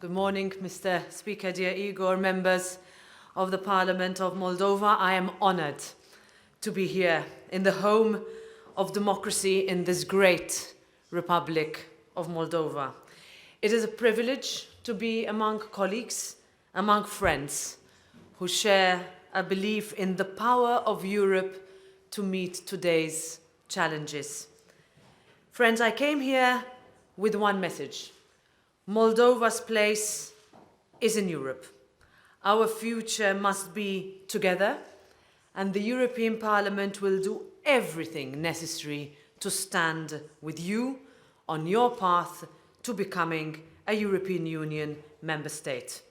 Good morning, Mr. Speaker, dear Igor, members of the Parliament of Moldova. I am honored to be here in the home of democracy in this great Republic of Moldova. It is a privilege to be among colleagues, among friends who share a belief in the power of Europe to meet today's challenges. Friends, I came here with one message. Moldova's place is in Europe. Our future must be together, and the European Parliament will do everything necessary to stand with you on your path to becoming a European Union member state.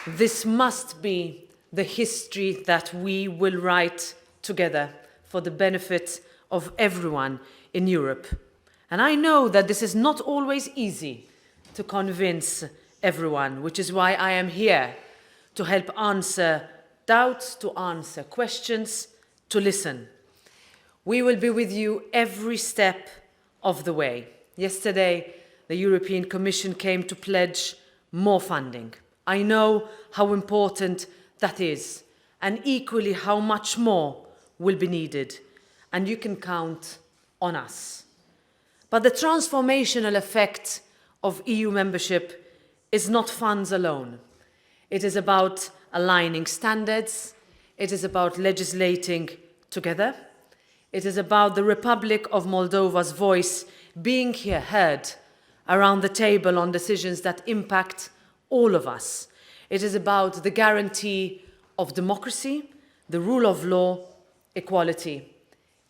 This must be the history that we will write together for the benefit of everyone in Europe. And I know that this is not always easy to convince everyone, which is why I am here to help answer doubts, to answer questions, to listen. We will be with you every step of the way. Yesterday, the European Commission came to pledge more funding. I know how important that is, and equally how much more will be needed, and you can count on us. But the transformational effect of EU membership is not funds alone. It is about aligning standards, it is about legislating together, it is about the Republic of Moldova's voice being here heard around the table on decisions that impact all of us. It is about the guarantee of democracy, the rule of law, equality.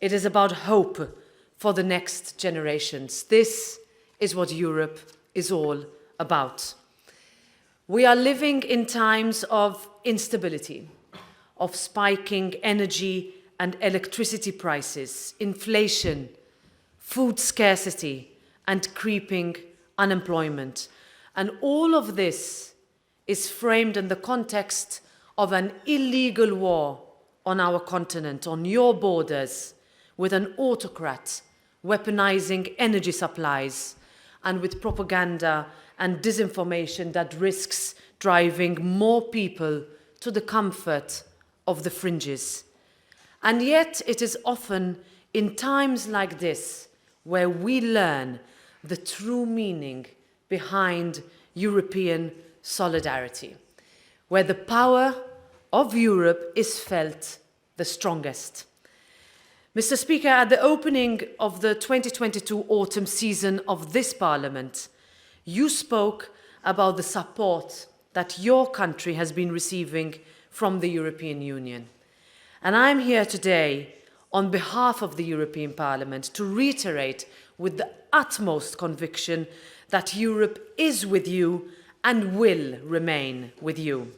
It is about hope for the next generations. This is what Europe is all about. We are living in times of instability, of spiking energy and electricity prices, inflation, food scarcity, and creeping unemployment. And all of this is framed in the context of an illegal war on our continent, on your borders, with an autocrat weaponizing energy supplies, and with propaganda and disinformation that risks driving more people to the comfort of the fringes. And yet it is often in times like this where we learn the true meaning behind European solidarity, where the power of Europe is felt the strongest. Mr. Speaker, at the opening of the 2022 autumn session of this Parliament, you spoke about the support that your country has been receiving from the European Union. And I'm here today on behalf of the European Parliament to reiterate with the utmost conviction that Europe is with you and will remain with you.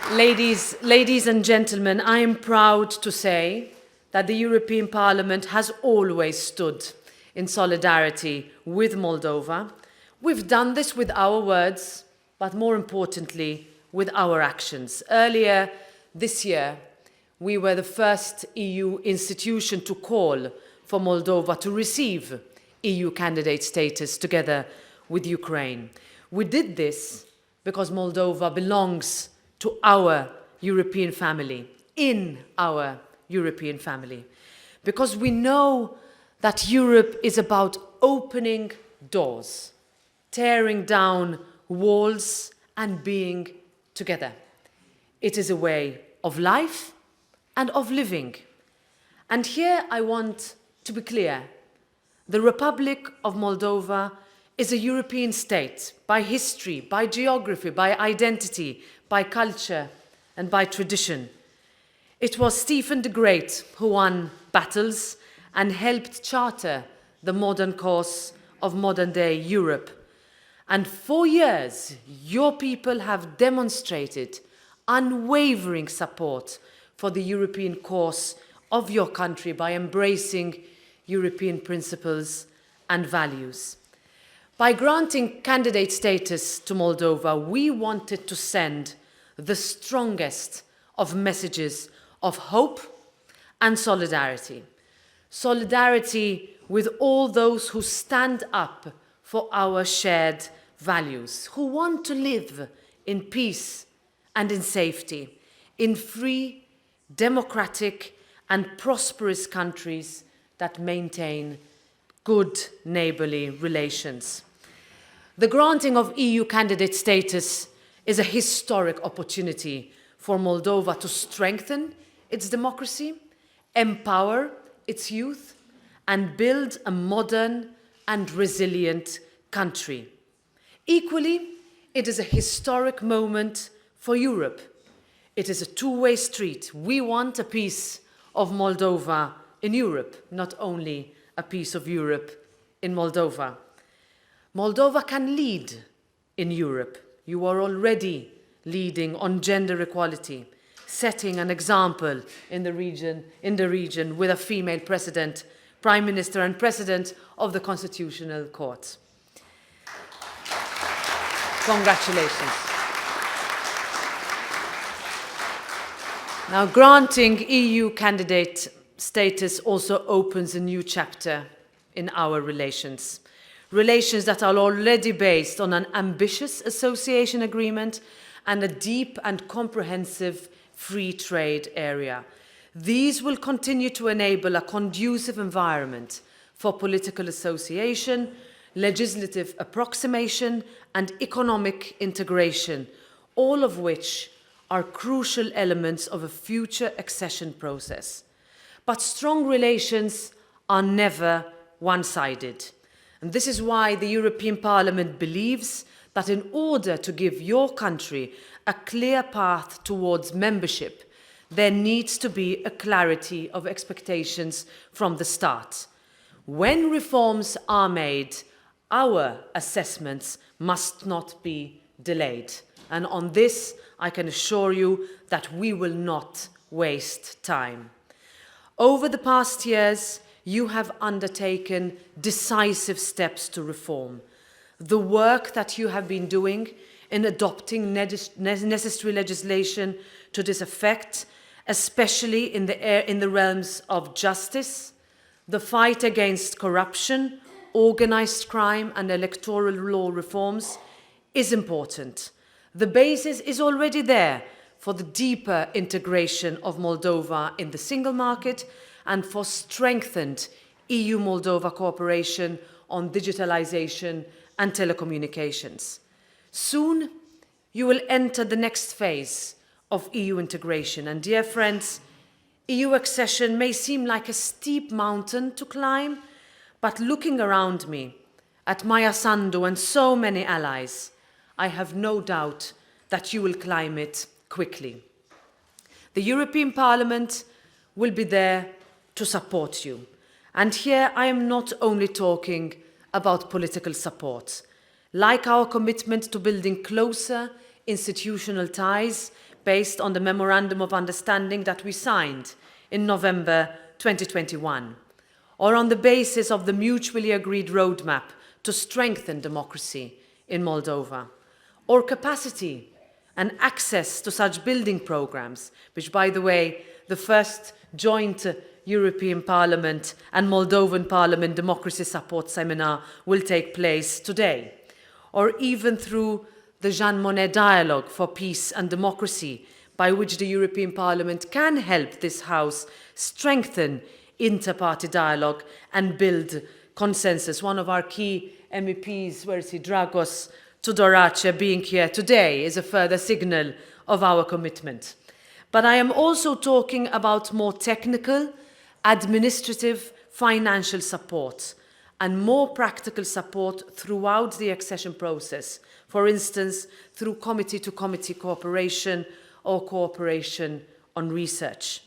Ladies and gentlemen, I am proud to say that the European Parliament has always stood in solidarity with Moldova. We've done this with our words, but more importantly, with our actions. Earlier this year, we were the first EU institution to call for Moldova to receive EU candidate status together with Ukraine. We did this because Moldova belongs to our European family, in our European family, because we know that Europe is about opening doors, tearing down walls and being together. It is a way of life and of living. And here I want to be clear. The Republic of Moldova is a European state by history, by geography, by identity, by culture and by tradition. It was Stephen the Great who won battles and helped charter the modern course of modern-day Europe. And for years, your people have demonstrated unwavering support for the European course of your country by embracing European principles and values. By granting candidate status to Moldova, we wanted to send the strongest of messages of hope and solidarity. Solidarity with all those who stand up for our shared values, who want to live in peace and in safety, in free, democratic and prosperous countries that maintain good neighbourly relations. The granting of EU candidate status is a historic opportunity for Moldova to strengthen its democracy, empower its youth, and build a modern and resilient country. Equally, it is a historic moment for Europe. It is a two-way street. We want a piece of Moldova in Europe, not only a piece of Europe in Moldova. Moldova can lead in Europe. You are already leading on gender equality, setting an example in the region with a female president, prime minister and president of the Constitutional Court. Congratulations. Now, granting EU candidate status also opens a new chapter in our relations. Relations that are already based on an ambitious association agreement and a deep and comprehensive free trade area. These will continue to enable a conducive environment for political association, legislative approximation, and economic integration, all of which are crucial elements of a future accession process. But strong relations are never one-sided. And this is why the European Parliament believes that in order to give your country a clear path towards membership, there needs to be a clarity of expectations from the start. When reforms are made, our assessments must not be delayed. And on this, I can assure you that we will not waste time. Over the past years, you have undertaken decisive steps to reform. The work that you have been doing in adopting necessary legislation to this effect, especially in the realms of justice, the fight against corruption, organized crime and electoral law reforms, is important. The basis is already there for the deeper integration of Moldova in the single market and for strengthened EU-Moldova cooperation on digitalization and telecommunications. Soon, you will enter the next phase of EU integration. And dear friends, EU accession may seem like a steep mountain to climb, but looking around me at Maia Sandu and so many allies, I have no doubt that you will climb it quickly. The European Parliament will be there to support you. And here I am not only talking about political support. Like our commitment to building closer institutional ties based on the Memorandum of Understanding that we signed in November 2021, or on the basis of the mutually agreed roadmap to strengthen democracy in Moldova, or capacity and access to such building programs, which, by the way, the first joint European Parliament and Moldovan Parliament Democracy Support Seminar will take place today, or even through the Jean Monnet Dialogue for Peace and Democracy, by which the European Parliament can help this House strengthen inter-party dialogue and build consensus. One of our key MEPs, where is he, Dragos Tudorache, being here today is a further signal of our commitment. But I am also talking about more technical, administrative, financial support and more practical support throughout the accession process, for instance, through committee-to-committee cooperation or cooperation on research.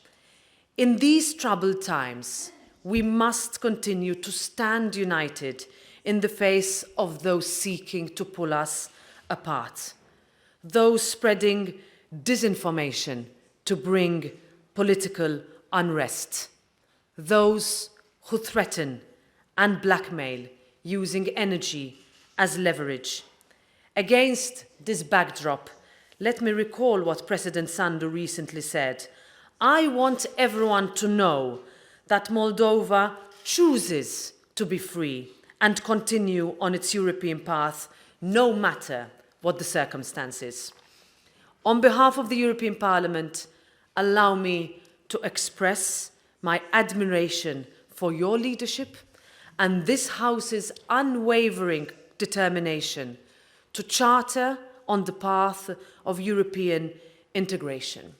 In these troubled times, we must continue to stand united in the face of those seeking to pull us apart, those spreading disinformation to bring political unrest, those who threaten and blackmail using energy as leverage. Against this backdrop, let me recall what President Sandu recently said. I want everyone to know that Moldova chooses to be free and continue on its European path, no matter what the circumstances. On behalf of the European Parliament, allow me to express my admiration for your leadership and this House's unwavering determination to charter on the path of European integration.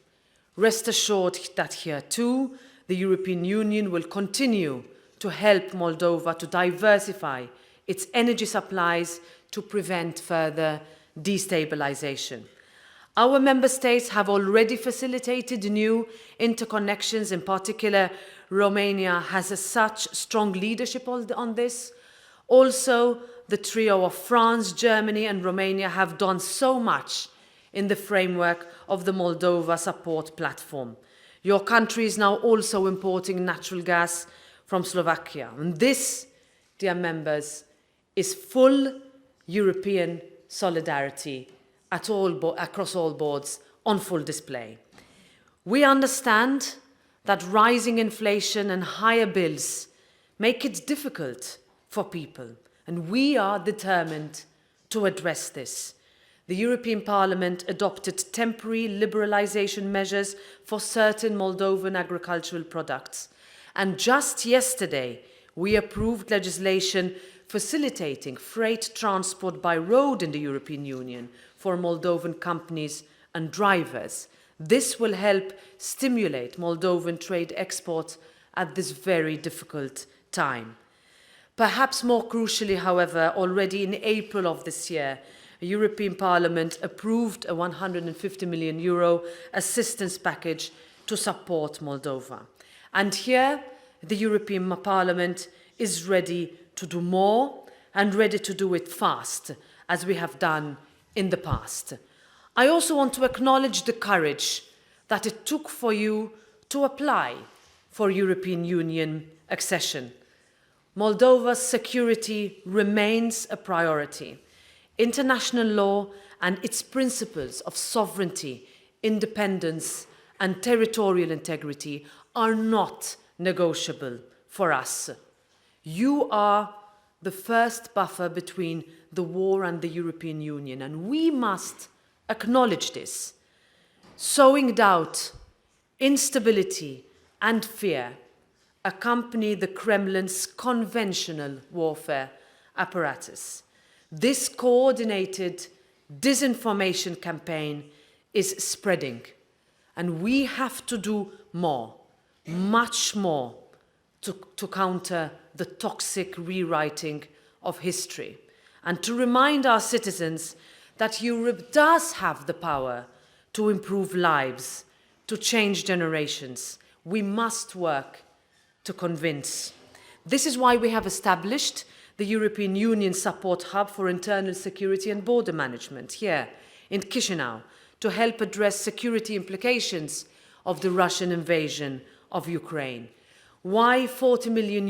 Rest assured that here too, the European Union will continue to help Moldova to diversify its energy supplies to prevent further destabilization. Our member states have already facilitated new interconnections. In particular, Romania has such strong leadership on this. Also, the trio of France, Germany and Romania have done so much in the framework of the Moldova Support Platform. Your country is now also importing natural gas from Slovakia. And this, dear members, is full European solidarity across all boards on full display. We understand that rising inflation and higher bills make it difficult for people, and we are determined to address this. The European Parliament adopted temporary liberalisation measures for certain Moldovan agricultural products. And just yesterday, we approved legislation facilitating freight transport by road in the European Union for Moldovan companies and drivers. This will help stimulate Moldovan trade exports at this very difficult time. Perhaps more crucially, however, already in April of this year, the European Parliament approved a €150 million assistance package to support Moldova. And here, the European Parliament is ready to do more and ready to do it fast, as we have done in the past. I also want to acknowledge the courage that it took for you to apply for European Union accession. Moldova's security remains a priority. International law and its principles of sovereignty, independence, and territorial integrity are not negotiable for us. You are the first buffer between the war and the European Union, and we must acknowledge this. Sowing doubt, instability, and fear accompany the Kremlin's conventional warfare apparatus. This coordinated disinformation campaign is spreading, and we have to do more, much more, to counter the toxic rewriting of history and to remind our citizens that Europe does have the power to improve lives, to change generations. We must work to convince. This is why we have established the European Union Support Hub for Internal Security and Border Management here in Chisinau to help address security implications of the Russian invasion of Ukraine. Why €40 million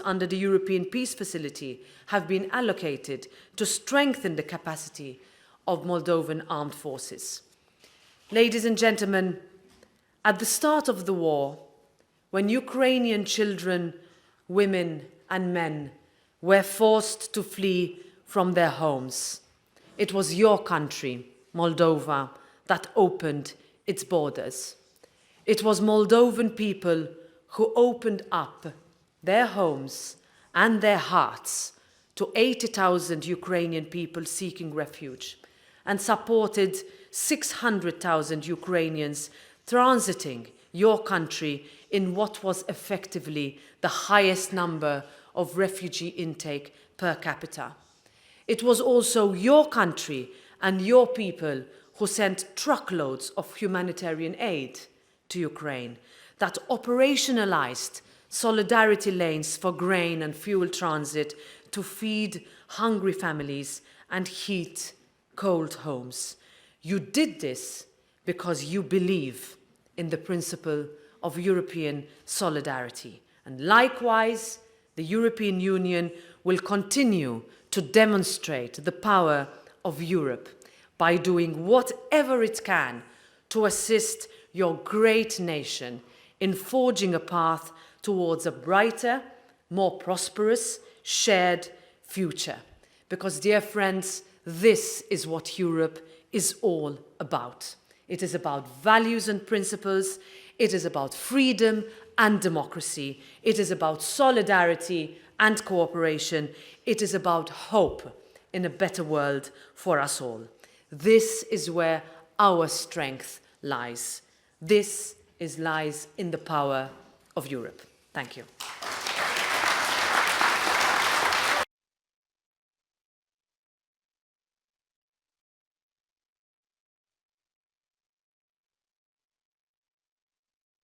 under the European Peace Facility have been allocated to strengthen the capacity of Moldovan armed forces. Ladies and gentlemen, at the start of the war, when Ukrainian children, women and men were forced to flee from their homes, it was your country, Moldova, that opened its borders. It was Moldovan people who opened up their homes and their hearts to 80,000 Ukrainian people seeking refuge and supported 600,000 Ukrainians transiting your country in what was effectively the highest number of refugee intake per capita. It was also your country and your people who sent truckloads of humanitarian aid to Ukraine, that operationalized solidarity lanes for grain and fuel transit to feed hungry families and heat cold homes. You did this because you believe in the principle of European solidarity. And likewise, the European Union will continue to demonstrate the power of Europe by doing whatever it can to assist your great nation in forging a path towards a brighter, more prosperous, shared future. Because, dear friends, this is what Europe is all about. It is about values and principles. It is about freedom and democracy. It is about solidarity and cooperation. It is about hope in a better world for us all. This is where our strength lies. This lies in the power of Europe. Thank you.